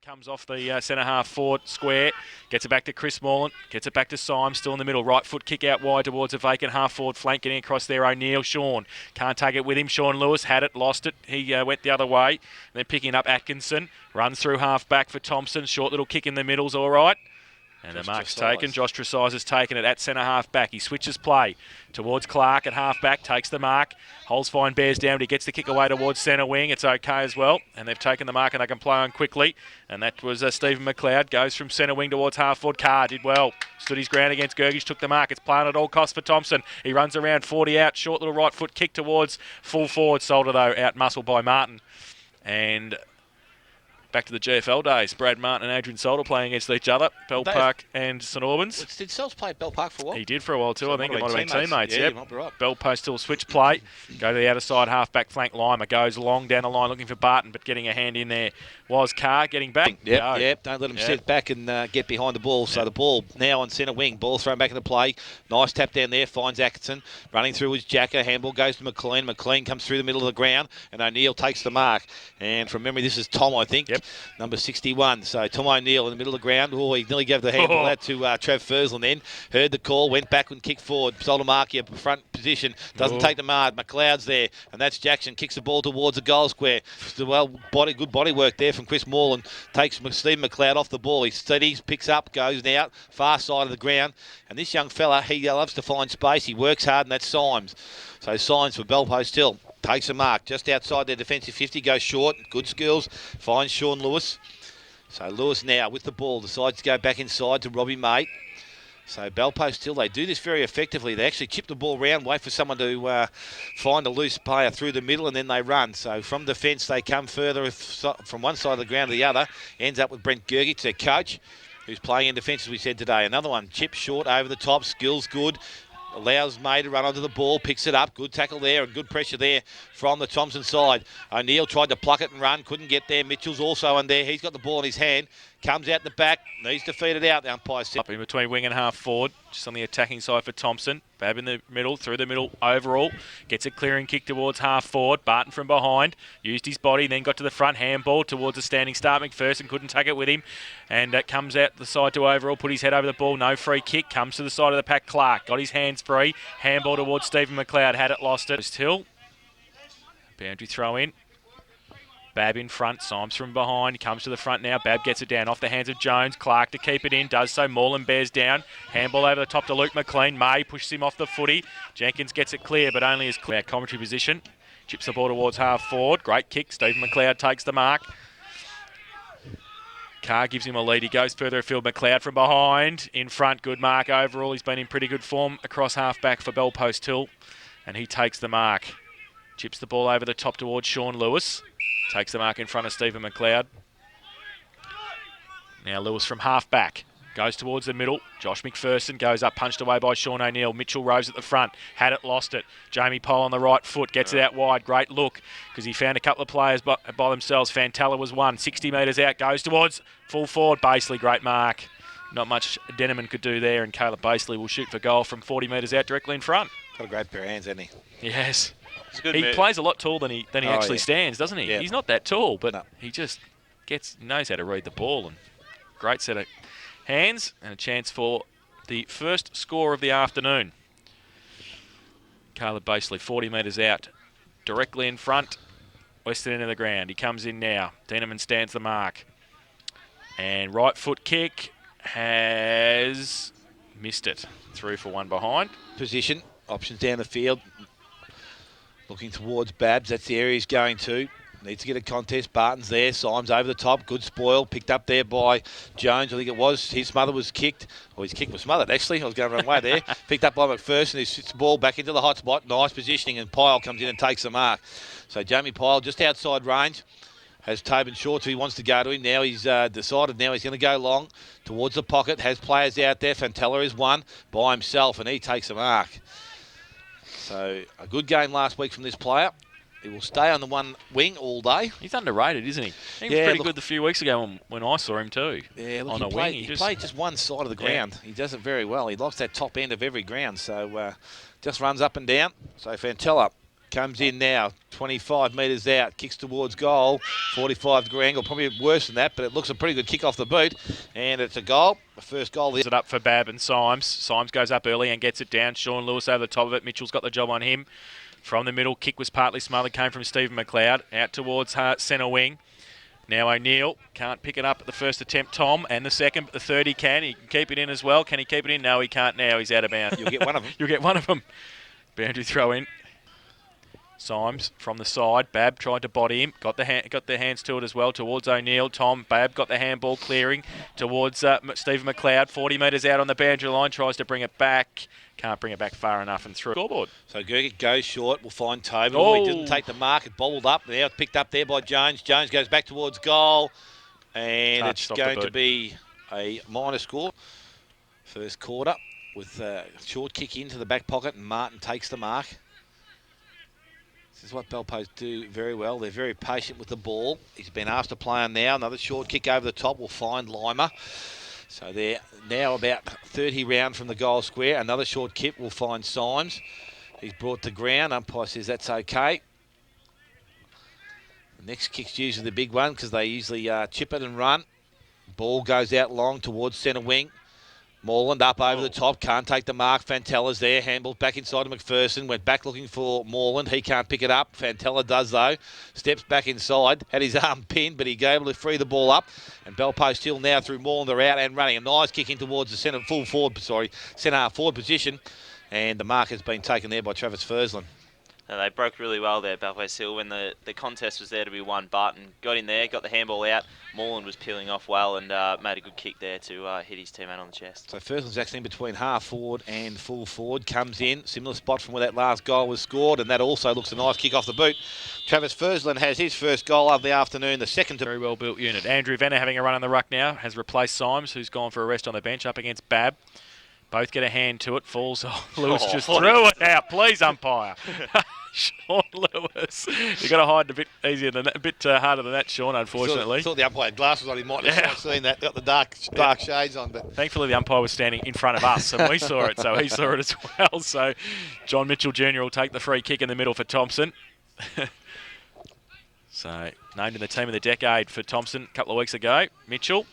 Comes off the centre-half forward square, gets it back to Chris Morland, gets it back to Symes, still in the middle. Right foot kick out wide towards a vacant half-forward flank, getting across there, O'Neill. Sean can't take it with him. Sean Lewis had it, lost it. He went the other way. And then picking up Atkinson, runs through half-back for Thomson. Short little kick in the middle's all right. And the mark's taken. Josh Tresize has taken it at centre-half back. He switches play towards Clark at half-back, takes the mark. Holds fine, bears down, but he gets the kick away towards centre wing. It's okay as well. And they've taken the mark and they can play on quickly. And that was Stephen McLeod. Goes from centre wing towards half-forward. Carr did well. Stood his ground against Gergish, took the mark. It's playing at all costs for Thomson. He runs around 40 out. Short little right foot kick towards full forward. Solder, though, out-muscled by Martin. And back to the GFL days. Brad Martin and Adrian Solder playing against each other. Bell Park and St Albans. Did Sells play at Bell Park for a while? He did for a while too. So I think it might have been teammates. Yeah, yep. might be right. Bell Post still switch play. Go to the outer side, half-back flank. Lima goes long down the line looking for Barton, but getting a hand in there was Carr getting back. Yep. Don't let him sit back and get behind the ball. So the ball now on centre wing. Ball thrown back into play. Nice tap down there. Finds Atkinson. Running through his Jacker. Handball goes to McLean. McLean comes through the middle of the ground. And O'Neill takes the mark. And from memory, this is Tom, I think. Yep. Number 61. So Tom O'Neill in the middle of the ground. Oh, he nearly gave the handball out to Trev Fursland then. Heard the call. Went back and kicked forward. Solomaki up front position. Doesn't take the mark. McLeod's there. And that's Jackson. Kicks the ball towards the goal square. Good body work there from Chris Morland. Takes Stephen McLeod off the ball. He steadies, picks up, goes out, far side of the ground. And this young fella, he loves to find space. He works hard, and that's Symes. So Symes for Bell Post Hill. Takes a mark just outside their defensive 50, goes short. Good skills. Finds Sean Lewis. So Lewis now with the ball decides to go back inside to Robbie Mate. So Bell Post Hill, they do this very effectively. They actually chip the ball around, wait for someone to find a loose player through the middle, and then they run. So from defence, they come further from one side of the ground to the other. Ends up with Brent Gergich, their coach, who's playing in defence, as we said today. Another one, chip short over the top, skills good. Allows May to run onto the ball, picks it up. Good tackle there and good pressure there from the Thomson side. O'Neill tried to pluck it and run, couldn't get there. Mitchell's also in there. He's got the ball in his hand. Comes out the back, needs to feed it out. The umpire set up in between wing and half forward, just on the attacking side for Thomson. Bab in the middle, through the middle overall. Gets a clearing kick towards half forward. Barton from behind, used his body, then got to the front, handball towards a standing start. McPherson couldn't take it with him. And comes out the side to overall, put his head over the ball, no free kick. Comes to the side of the pack, Clark. Got his hands free. Handball towards Stephen McLeod, had it, lost it. Hill. Boundary throw in. Bab in front, Symes from behind, comes to the front now. Bab gets it down off the hands of Jones. Clark to keep it in, does so. Morland bears down. Handball over the top to Luke McLean. May pushes him off the footy. Jenkins gets it clear, but only as clear. Commentary position. Chips the ball towards half forward. Great kick. Stephen McLeod takes the mark. Carr gives him a lead. He goes further afield. McLeod from behind. In front, good mark overall. He's been in pretty good form across half back for Bell Post Hill. And he takes the mark. Chips the ball over the top towards Sean Lewis. Takes the mark in front of Stephen McLeod. Now Lewis from half-back. Goes towards the middle. Josh McPherson goes up, punched away by Sean O'Neill. Mitchell Rose at the front. Had it, lost it. Jamie Pole on the right foot. Gets it out wide. Great look because he found a couple of players by themselves. Fantella was one. 60 metres out. Goes towards full forward. Baseley, great mark. Not much Denneman could do there, and Caleb Baseley will shoot for goal from 40 metres out directly in front. Got a great pair of hands, hasn't he? Yes. He plays a lot taller than he actually stands, doesn't he? Yeah. He's not that tall, but he just knows how to read the ball. And great set of hands and a chance for the first score of the afternoon. Caleb Baseley, 40 metres out, directly in front, western end of the ground. He comes in now. Denneman stands the mark. And right foot kick has missed it. Through for one behind. Position, options down the field. Looking towards Babs, that's the area he's going to. Needs to get a contest. Barton's there. Symes over the top. Good spoil. Picked up there by Jones, I think it was. His mother was kicked. Or his kick was smothered, actually. I was going the wrong way there. Picked up by McPherson. He sits the ball back into the hot spot. Nice positioning. And Pyle comes in and takes the mark. So Jamie Pyle just outside range. Has Tobin short, so he wants to go to him. Now he's decided now he's going to go long towards the pocket. Has players out there. Fantella is one by himself, and he takes a mark. So a good game last week from this player. He will stay on the one wing all day. He's underrated, isn't he? He was pretty good a few weeks ago when I saw him too. Yeah, look, on a wing. He played just one side of the ground. He does it very well. He likes that top end of every ground, so just runs up and down. So Fantella Comes in now, 25 metres out, kicks towards goal, 45-degree angle, probably worse than that, but it looks a pretty good kick off the boot, and it's a goal. The first goal. It up for Bab and Symes. Symes goes up early and gets it down. Sean Lewis over the top of it. Mitchell's got the job on him. From the middle, kick was partly smothered, came from Stephen McLeod, out towards centre wing. Now O'Neill can't pick it up at the first attempt, Tom, and the second, but the third he can. He can keep it in as well. Can he keep it in? No, he can't now. He's out of bounds. You'll get one of them. You'll get one of them. Boundary throw in. Symes from the side. Bab tried to body him. Got the hands to it as well towards O'Neill. Tom Bab got the handball clearing towards Stephen McLeod. 40 metres out on the boundary line. Tries to bring it back. Can't bring it back far enough and through. Scoreboard. So Gerget goes short. We'll find Tobin. Oh. He didn't take the mark. It bobbled up. Now it's picked up there by Jones. Jones goes back towards goal. And it's going to be a minor score. First quarter with a short kick into the back pocket, and Martin takes the mark. This is what Belpost do very well. They're very patient with the ball. He's been asked to play on now. Another short kick over the top will find Lima. So they're now about 30 round from the goal square. Another short kick will find Symes. He's brought to ground. Umpire says that's okay. The next kick's usually the big one because they usually chip it and run. Ball goes out long towards centre wing. Morland up over the top, can't take the mark. Fantella's there, handball back inside to McPherson. Went back looking for Morland. He can't pick it up. Fantella does though. Steps back inside, had his arm pinned, but he able to free the ball up. And Belpost still now through Morland. They're out and running. A nice kick in towards the centre half forward position. And the mark has been taken there by Travis Fursland. They broke really well there, Belpost Hill, when the contest was there to be won. Barton got in there, got the handball out. Morland was peeling off well and made a good kick there to hit his teammate on the chest. So Fursland's actually in between half forward and full forward. Comes in, similar spot from where that last goal was scored, and that also looks a nice kick off the boot. Travis Fursland has his first goal of the afternoon, the second to... Very well built unit. Andrew Venner having a run on the ruck now, has replaced Symes, who's gone for a rest on the bench up against Bab. Both get a hand to it, falls off. Lewis just threw it out. Please, umpire. Sean Lewis. You've got to hide a bit easier than that, a bit harder than that, Sean, unfortunately. Thought the umpire had glasses on. He might have seen that. Got the dark shades on. But thankfully, the umpire was standing in front of us, and we saw it, so he saw it as well. So John Mitchell Jr. will take the free kick in the middle for Thomson. So named in the team of the decade for Thomson a couple of weeks ago. Mitchell.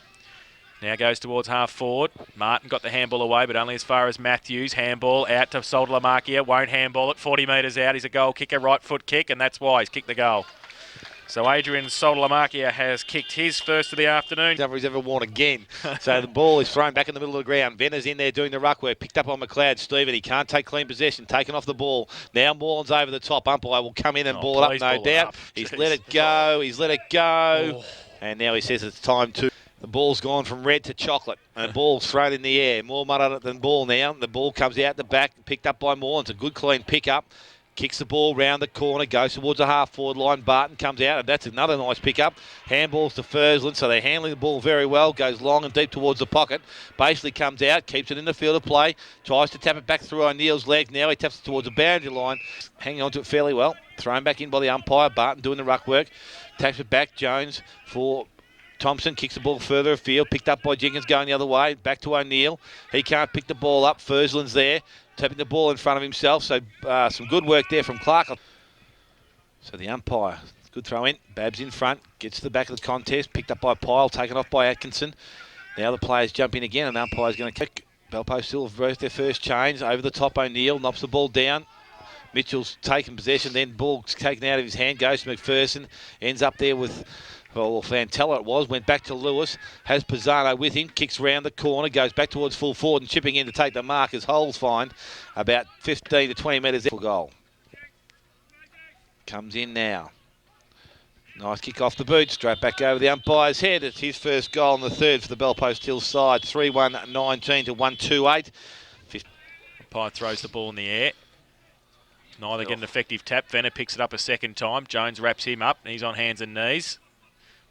Now goes towards half forward. Martin got the handball away, but only as far as Matthews. Handball out to Solder-Lamarkia. Won't handball it. 40 metres out. He's a goal kicker, right foot kick, and that's why he's kicked the goal. So Adrian Solder-Lamarkia has kicked his first of the afternoon. Never he's ever worn again. So the ball is thrown back in the middle of the ground. Venner's in there doing the ruck work. Picked up on McLeod. Stephen, he can't take clean possession. Taken off the ball. Now Morland's over the top. Umpire will come in and ball it up, no doubt. He's let it go. He's let it go. And now he says it's time to... The ball's gone from red to chocolate, and the ball's thrown in the air. More mud on it than ball now. The ball comes out the back, picked up by Moore. It's a good, clean pick-up. Kicks the ball round the corner, goes towards the half-forward line. Barton comes out, and that's another nice pick-up. Handballs to Fursland, so they're handling the ball very well. Goes long and deep towards the pocket. Basically comes out, keeps it in the field of play. Tries to tap it back through O'Neill's leg. Now he taps it towards the boundary line. Hanging on to it fairly well. Thrown back in by the umpire. Barton doing the ruck work. Taps it back. Jones for... Thomson kicks the ball further afield, picked up by Jenkins going the other way, back to O'Neill. He can't pick the ball up. Fursland's there, tapping the ball in front of himself. So some good work there from Clark. So the umpire, good throw in. Babs in front, gets to the back of the contest, picked up by Pyle, taken off by Atkinson. Now the players jump in again, and umpire's going to kick. Belpost still have both their first change. Over the top, O'Neill knocks the ball down. Mitchell's taken possession, then ball taken out of his hand, goes to McPherson, ends up there with... Well, Fantella it was, went back to Lewis, has Pisano with him, kicks round the corner, goes back towards full forward and chipping in to take the mark as Holes find about 15 to 20 metres for goal. Comes in now. Nice kick off the boot, straight back over the umpire's head. It's his first goal and the third for the Belpost Hill side, 3-1-19 to 1-2-8. Umpire throws the ball in the air. Neither get an effective tap. Venner picks it up a second time. Jones wraps him up, and he's on hands and knees.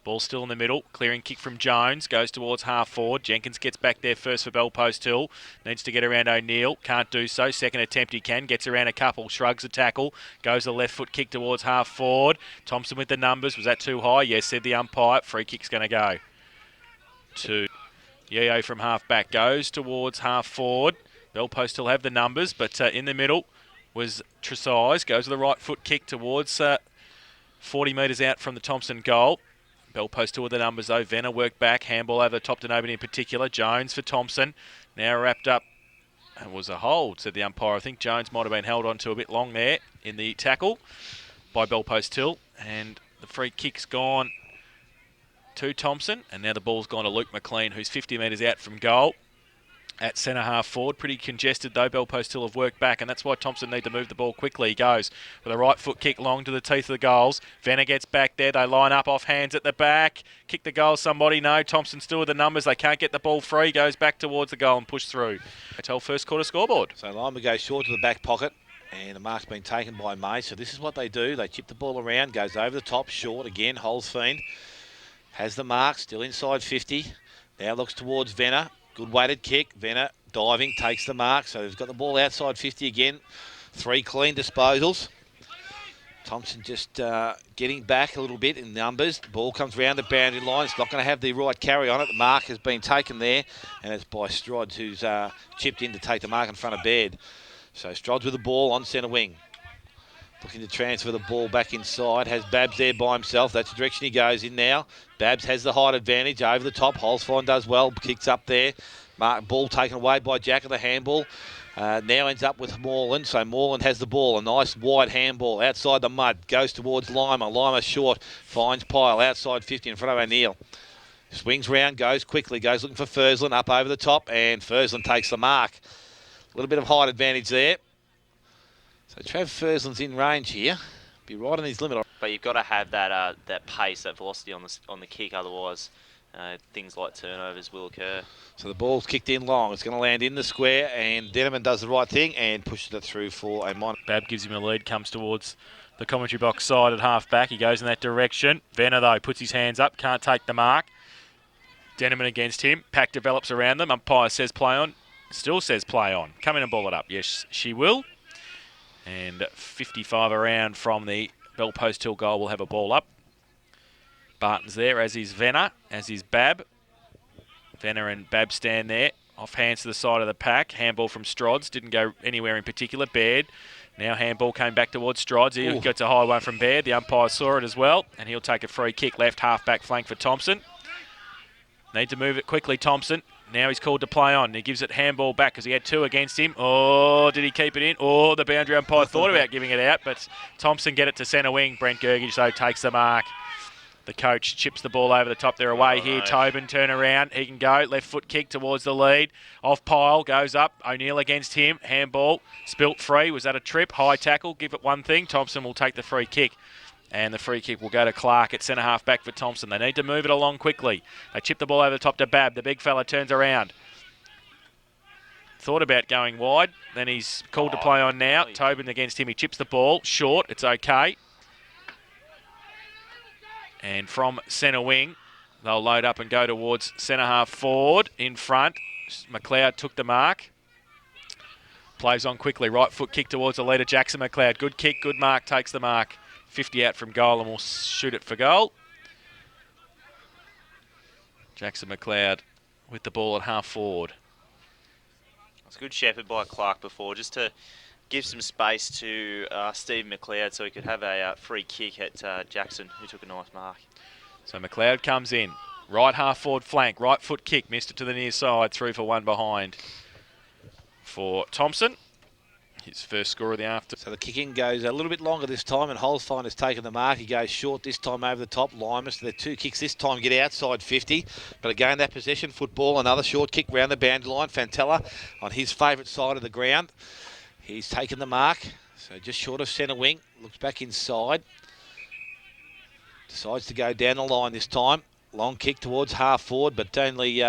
Ball still in the middle. Clearing kick from Jones. Goes towards half forward. Jenkins gets back there first for Belpost Hill. Needs to get around O'Neill. Can't do so. Second attempt he can. Gets around a couple. Shrugs a tackle. Goes the left foot kick towards half forward. Thomson with the numbers. Was that too high? Yes, said the umpire. Free kick's going to go. To Yeo from half back. Goes towards half forward. Belpost still have the numbers, but in the middle. was Tresize. Goes with the right foot kick towards 40 metres out from the Thomson goal. Bell post two of the numbers though. Venner worked back. Handball over the top to nobody in particular. Jones for Thomson. Now wrapped up. It was a hold, said the umpire. I think Jones might have been held on to a bit long there in the tackle by Bell post Till. And the free kick's gone to Thomson. And now the ball's gone to Luke McLean, who's 50 metres out from goal. At centre half forward, pretty congested though. Bell post Hill have worked back, and that's why Thomson need to move the ball quickly. He goes with a right foot kick long to the teeth of the goals. Venner gets back there. They line up off hands at the back. Kick the goal, somebody. No, Thomson still with the numbers. They can't get the ball free. Goes back towards the goal and push through. Hotel first quarter scoreboard. So Lima goes short to the back pocket, and the mark's been taken by May. So this is what they do. They chip the ball around, goes over the top, short again. Holes Fiend has the mark, still inside 50. Now looks towards Venner. Good weighted kick. Venner diving, takes the mark. So they've got the ball outside 50 again. 3 clean disposals. Thomson just getting back a little bit in numbers. The ball comes round the boundary line. It's not going to have the right carry on it. The mark has been taken there, and it's by Strods, who's chipped in to take the mark in front of Baird. So Strods with the ball on centre wing. Looking to transfer the ball back inside. Has Babs there by himself. That's the direction he goes in now. Babs has the height advantage over the top. Holzfine does well. Kicks up there. Ball taken away by Jack of the handball. Now ends up with Moreland. So Moreland has the ball. A nice wide handball outside the mud. Goes towards Lima. Lima short. Finds Pyle outside 50 in front of O'Neill. Swings round. Goes quickly. Goes looking for Fursland up over the top. And Fursland takes the mark. A little bit of height advantage there. So Trav Fursland's in range here. Be right on his limit. But you've got to have that pace, that velocity on the kick. Otherwise, things like turnovers will occur. So the ball's kicked in long. It's going to land in the square, and Denneman does the right thing and pushes it through for a minor. Bab gives him a lead, comes towards the commentary box side at half back. He goes in that direction. Venner, though, puts his hands up, can't take the mark. Denneman against him. Pack develops around them. Umpire says play on. Still says play on. Come in and ball it up. Yes, she will. And 55 around from the Bell Post Hill goal will have a ball up. Barton's there, as is Venner, as is Bab. Venner and Bab stand there. Off hands to the side of the pack. Handball from Strods. Didn't go anywhere in particular. Baird. Now handball came back towards Strods. He gets a high one from Baird. The umpire saw it as well. And he'll take a free kick. Left half back flank for Thomson. Need to move it quickly, Thomson. Now he's called to play on. He gives it handball back because he had 2 against him. Oh, did he keep it in? Oh, the boundary umpire thought about giving it out, but Thomson get it to centre wing. Brent Gergich, though, takes the mark. The coach chips the ball over the top. They're away here. Tobin turn around. He can go. Left foot kick towards the lead. Off Pyle. Goes up. O'Neill against him. Handball. Spilt free. Was that a trip? High tackle. Give it one thing. Thomson will take the free kick. And the free kick will go to Clark at centre half back for Thomson. They need to move it along quickly. They chip the ball over the top to Bab. The big fella turns around. Thought about going wide. Then he's called to play on now. Tobin against him. He chips the ball. Short. It's okay. And from centre wing, they'll load up and go towards centre half forward in front. McLeod took the mark. Plays on quickly. Right foot kick towards the leader, Jackson McLeod. Good kick, good mark, takes the mark. 50 out from goal and will shoot it for goal. Jackson McLeod with the ball at half forward. It's a good shepherd by Clark before, just to give some space to Steve McLeod so he could have a free kick at Jackson, who took a nice mark. So McLeod comes in. Right half forward flank. Right foot kick. Missed it to the near side. 3 for 1 behind for Thomson. His first score of the afternoon. So the kicking goes a little bit longer this time, and Holzfine has taken the mark. He goes short this time over the top. Limus, the 2 kicks this time get outside 50. But again, that possession football, another short kick round the boundary line. Fantella on his favourite side of the ground. He's taken the mark, so just short of centre wing. Looks back inside. Decides to go down the line this time. Long kick towards half forward, but only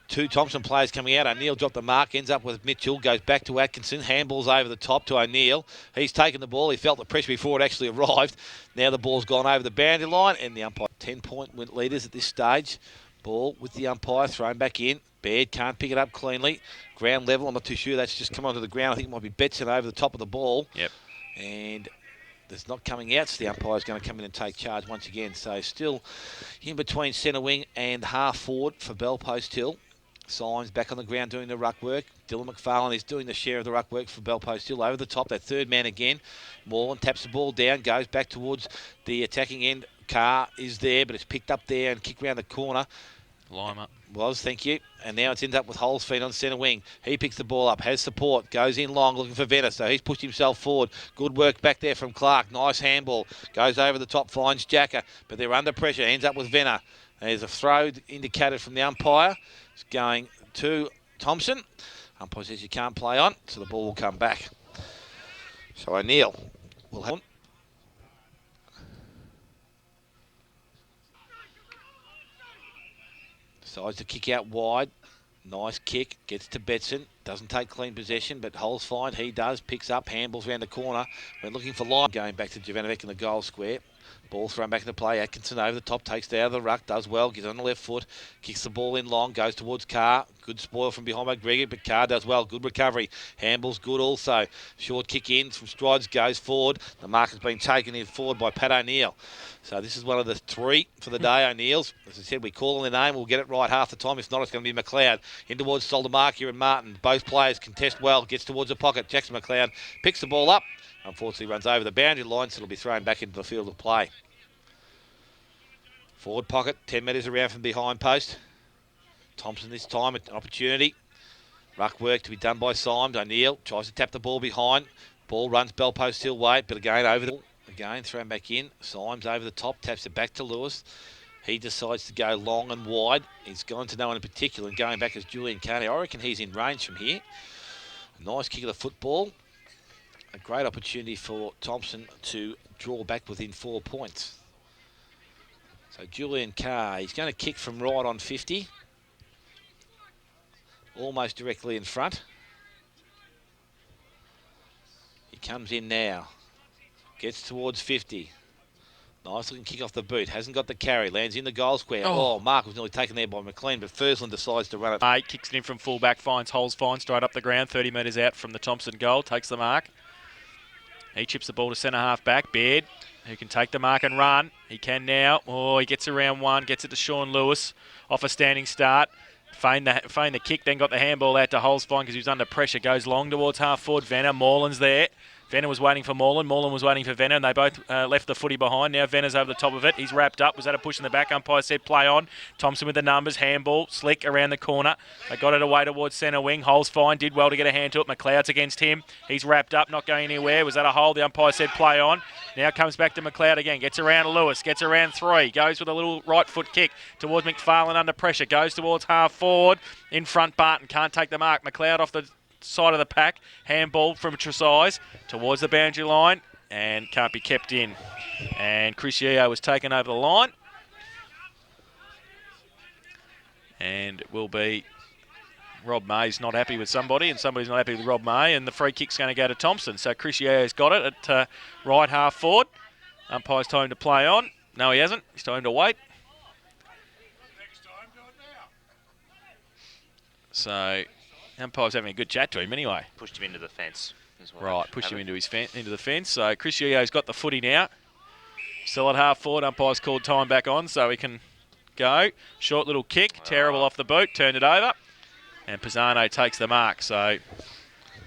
2 Thomson players coming out. O'Neill dropped the mark, ends up with Mitchell, goes back to Atkinson, handballs over the top to O'Neill. He's taken the ball. He felt the pressure before it actually arrived. Now the ball's gone over the boundary line, and the umpire 10-point leaders at this stage. Ball with the umpire thrown back in. Baird can't pick it up cleanly. Ground level, I'm not too sure. That's just come onto the ground. I think it might be Betson over the top of the ball. Yep. And that's not coming out, so the umpire's going to come in and take charge once again. So still in between centre wing and half forward for Bell Post Hill. Symes back on the ground doing the ruck work. Dylan McFarlane is doing the share of the ruck work for Belpo. Still over the top. That third man again. Moreland taps the ball down. Goes back towards the attacking end. Carr is there, but it's picked up there and kicked round the corner. Lima. Thank you. And now it's ended up with Holzfeed on centre wing. He picks the ball up, has support, goes in long looking for Venner, so he's pushed himself forward. Good work back there from Clark. Nice handball. Goes over the top, finds Jacker, but they're under pressure. Ends up with Venner. There's a throw indicated from the umpire. It's going to Thomson. Umpire says you can't play on, so the ball will come back. So O'Neill will have... Decides to kick out wide. Nice kick. Gets to Betson. Doesn't take clean possession, but holds fine. He does. Picks up. Handballs around the corner. We're looking for line. Going back to Jovanovic in the goal square. Ball thrown back into play. Atkinson over the top. Takes it out of the ruck. Does well. Gets on the left foot. Kicks the ball in long. Goes towards Carr. Good spoil from behind by Gregory, but Carr does well. Good recovery. Handball's good also. Short kick in from strides. Goes forward. The mark has been taken in forward by Pat O'Neill. So this is one of the three for the day, O'Neill's. As I said, we call on their name. We'll get it right half the time. If not, it's going to be McLeod. In towards Soldemarkia and Martin. Both players contest well. Gets towards the pocket. Jackson McLeod picks the ball up. Unfortunately, runs over the boundary line, so it'll be thrown back into the field of play. Forward pocket, 10 metres around from behind post. Thomson this time, an opportunity. Ruck work to be done by Symes. O'Neill tries to tap the ball behind. Ball runs Belpo still wait, but again over the... Again, thrown back in. Symes over the top, taps it back to Lewis. He decides to go long and wide. He's gone to no one in particular, and going back as Julian Carney. I reckon he's in range from here. A nice kick of the football. A great opportunity for Thomson to draw back within 4 points. So Julian Carr, he's going to kick from right on 50. Almost directly in front. He comes in now. Gets towards 50. Nice looking kick off the boot. Hasn't got the carry. Lands in the goal square. Oh, Mark was nearly taken there by McLean, but Fursland decides to run it. Kicks it in from full-back, finds holes fine, straight up the ground, 30 metres out from the Thomson goal, takes the mark. He chips the ball to centre-half back. Baird, who can take the mark and run. He can now. Oh, he gets around one, gets it to Sean Lewis. Off a standing start. Feigned the kick, then got the handball out to Holzfine because he was under pressure. Goes long towards half-forward. Venner, Moreland's there. Venner was waiting for Moreland. Moreland was waiting for Venner, and they both left the footy behind. Now Venner's over the top of it. He's wrapped up. Was that a push in the back? Umpire said play on. Thomson with the numbers. Handball. Slick around the corner. They got it away towards centre wing. Hole's fine. Did well to get a hand to it. McLeod's against him. He's wrapped up. Not going anywhere. Was that a hole? The umpire said play on. Now comes back to McLeod again. Gets around Lewis. Gets around three. Goes with a little right foot kick towards McFarlane under pressure. Goes towards half forward. In front, Barton. Can't take the mark. McLeod off the side of the pack. Handball from Tresize towards the boundary line and can't be kept in. And Chris Yeo was taken over the line. And it will be Rob May's not happy with somebody and somebody's not happy with Rob May, and the free kick's going to go to Thomson. So Chris Yeo's got it at right half forward. Umpire's time to play on. No, he hasn't. It's time to wait. So umpire's having a good chat to him anyway. Pushed him into the fence as well. Right, pushed him into the fence. So Chris Yeo's got the footy now. Still at half forward. Umpire's called time back on so he can go. Short little kick. Terrible off the boot. Turned it over. And Pisano takes the mark. So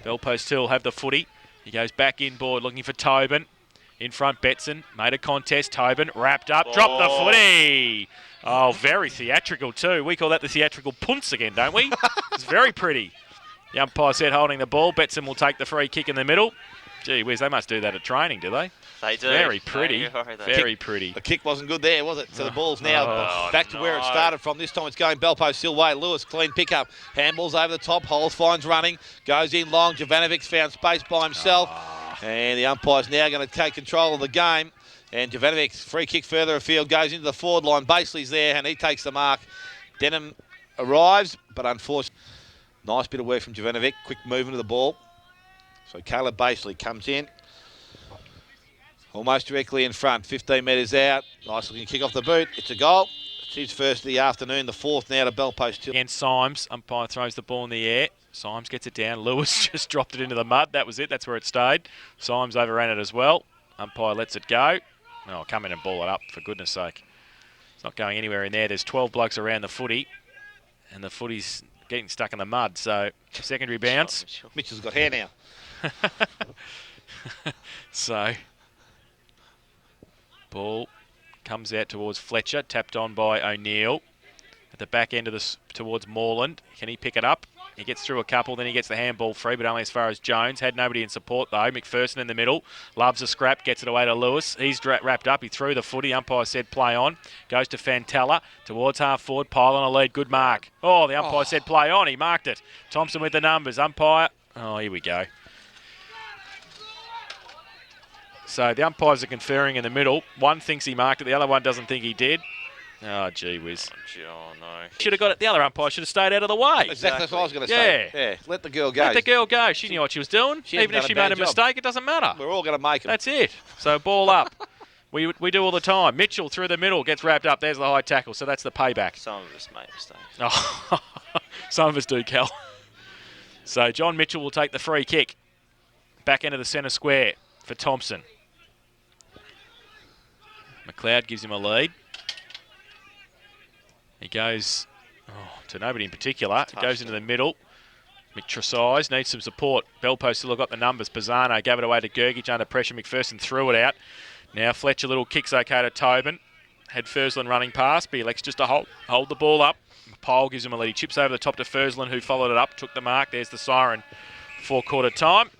Belpo still have the footy. He goes back inboard looking for Tobin. In front, Betson. Made a contest. Tobin wrapped up. Dropped the footy. Oh, very theatrical too. We call that the theatrical punts again, don't we? It's very pretty. The umpire said holding the ball. Betson will take the free kick in the middle. Gee whiz, they must do that at training, do they? They do. Very pretty. Very pretty. The kick wasn't good there, was it? So the ball's now back to where it started from. This time it's going Belpo still way. Lewis, clean pickup. Handballs over the top. Holes finds running. Goes in long. Jovanovic's found space by himself. And the umpire's now going to take control of the game. And Jovanovic's free kick further afield goes into the forward line. Baseley's there and he takes the mark. Denham arrives, but unfortunately, nice bit of work from Jovanovic. Quick movement of the ball. So Caleb Baseley comes in. Almost directly in front, 15 metres out. Nice looking kick off the boot. It's a goal. It's his first of the afternoon, the fourth now to Belpo. Against Symes, umpire throws the ball in the air. Symes gets it down. Lewis just dropped it into the mud. That was it. That's where it stayed. Symes overran it as well. Umpire lets it go. Oh, come in and ball it up, for goodness sake. It's not going anywhere in there. There's 12 blokes around the footy, and the footy's getting stuck in the mud. So secondary bounce. Mitchell's got hair now. So ball comes out towards Fletcher, tapped on by O'Neill. At the back end of this towards Moreland. Can he pick it up? He gets through a couple, then he gets the handball free, but only as far as Jones. Had nobody in support, though. McPherson in the middle. Loves a scrap, gets it away to Lewis. He's wrapped up. He threw the footy. Umpire said play on. Goes to Fantella towards half forward. Pile on a lead. Good mark. Oh, the umpire said play on. He marked it. Thomson with the numbers. Umpire. Oh, here we go. So the umpires are conferring in the middle. One thinks he marked it. The other one doesn't think he did. Oh, gee whiz. Oh, no. Should have got it. The other umpire should have stayed out of the way. Exactly what I was going to say. Yeah, let the girl go. Let the girl go. She knew what she was doing. Even if she made a mistake, it doesn't matter. We're all going to make it. That's it. So ball up. We do all the time. Mitchell through the middle, gets wrapped up. There's the high tackle. So that's the payback. Some of us made mistakes. Oh, some of us do, Cal. So John Mitchell will take the free kick. Back into the centre square for Thomson. McLeod gives him a lead. He goes to nobody in particular. It goes into the middle. McTresize needs some support. Bellpost still got the numbers. Pisano gave it away to Gergich under pressure. McPherson threw it out. Now Fletcher little kicks okay to Tobin. Had Fursland running past, but he elects just to hold the ball up. Pole gives him a lead. He chips over the top to Fursland, who followed it up, took the mark. There's the siren for quarter time.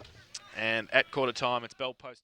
And at quarter time, it's Bellpost.